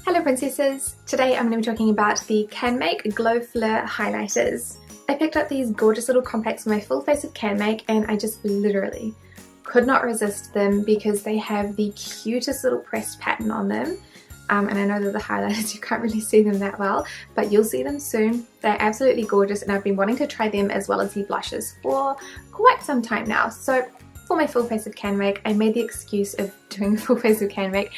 Hello princesses! Today I'm going to be talking about the Canmake Glow Fleur highlighters. I picked up these gorgeous little compacts for my full face of Canmake and I just literally could not resist them because they have the cutest little pressed pattern on them. And I know that the highlighters, you can't really see them that well, but you'll see them soon. They're absolutely gorgeous and I've been wanting to try them as well as the blushes for quite some time now. So for my full face of Canmake, I made the excuse of doing a full face of Canmake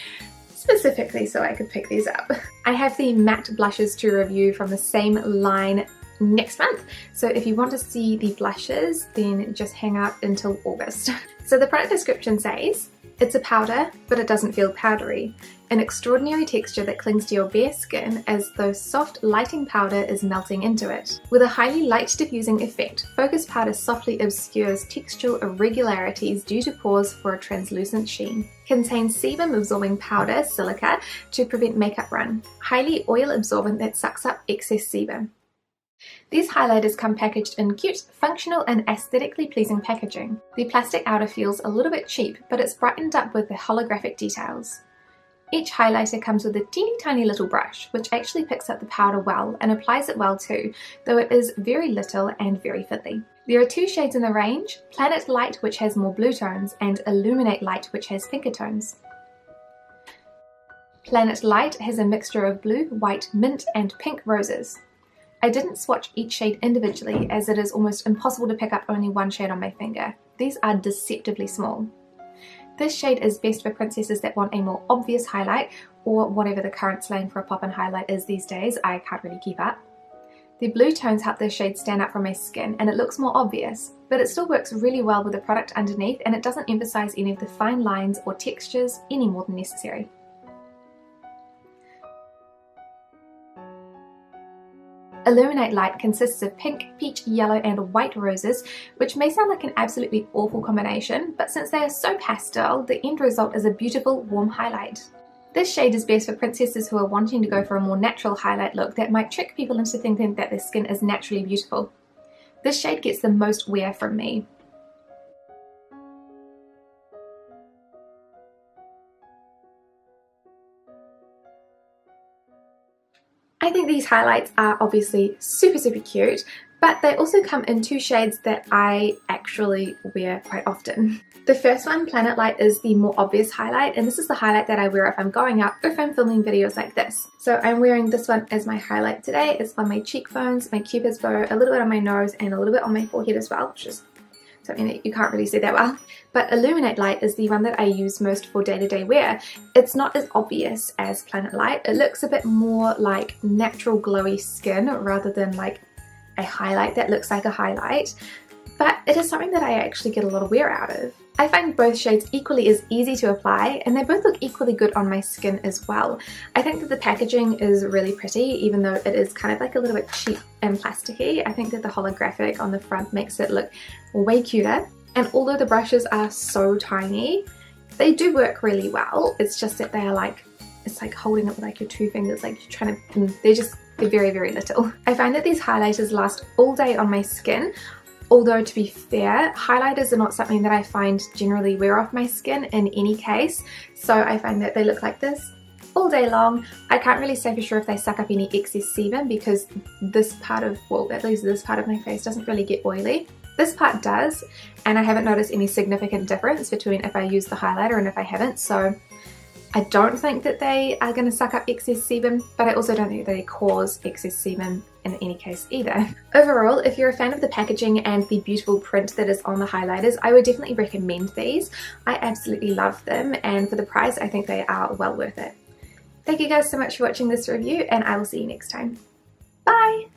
specifically so I could pick these up. I have the matte blushes to review from the same line next month, so if you want to see the blushes then just hang out until August. So the product description says, it's a powder but it doesn't feel powdery. An extraordinary texture that clings to your bare skin as though soft lighting powder is melting into it. With a highly light diffusing effect, focus powder softly obscures textural irregularities due to pores for a translucent sheen. Contains sebum absorbing powder, silica, to prevent makeup run. Highly oil absorbent that sucks up excess sebum. These highlighters come packaged in cute, functional and aesthetically pleasing packaging. The plastic outer feels a little bit cheap, but it's brightened up with the holographic details. Each highlighter comes with a teeny tiny little brush, which actually picks up the powder well and applies it well too, though it is very little and very fiddly. There are two shades in the range, Planetary Light which has more blue tones and Illuminate Light which has pinker tones. Planetary Light has a mixture of blue, white, mint and pink roses. I didn't swatch each shade individually as it is almost impossible to pick up only one shade on my finger. These are deceptively small. This shade is best for princesses that want a more obvious highlight, or whatever the current slang for a pop-in highlight is these days, I can't really keep up. The blue tones help this shade stand out from my skin and it looks more obvious, but it still works really well with the product underneath and it doesn't emphasize any of the fine lines or textures any more than necessary. Illuminate Light consists of pink, peach, yellow and white roses, which may sound like an absolutely awful combination, but since they are so pastel, the end result is a beautiful warm highlight. This shade is best for princesses who are wanting to go for a more natural highlight look that might trick people into thinking that their skin is naturally beautiful. This shade gets the most wear from me. I think these highlights are obviously super cute, but they also come in two shades that I actually wear quite often. The first one, Planetary Light, is the more obvious highlight, and this is the highlight that I wear if I'm going out or if I'm filming videos like this. So I'm wearing this one as my highlight today. It's on my cheekbones, my cupid's bow, a little bit on my nose and a little bit on my forehead as well, which is something that you can't really see that well. But Illuminate Light is the one that I use most for day-to-day wear. It's not as obvious as Planetary Light. It looks a bit more like natural glowy skin rather than like a highlight that looks like a highlight. But it is something that I actually get a lot of wear out of. I find both shades equally as easy to apply and they both look equally good on my skin as well. I think that the packaging is really pretty even though it is kind of like a little bit cheap and plasticky. I think that the holographic on the front makes it look way cuter, and although the brushes are so tiny, they do work really well. It's just that they are like, it's like holding it with like your two fingers, like you're trying to, they're very little. I find that these highlighters last all day on my skin. Although to be fair, highlighters are not something that I find generally wear off my skin in any case, so I find that they look like this all day long. I can't really say for sure if they suck up any excess sebum because this part of, well, at least this part of my face doesn't really get oily. This part does, and I haven't noticed any significant difference between if I use the highlighter and if I haven't, so I don't think that they are going to suck up excess sebum, but I also don't think they cause excess sebum in any case either. Overall, if you're a fan of the packaging and the beautiful print that is on the highlighters, I would definitely recommend these. I absolutely love them, and for the price I think they are well worth it. Thank you guys so much for watching this review and I will see you next time. Bye!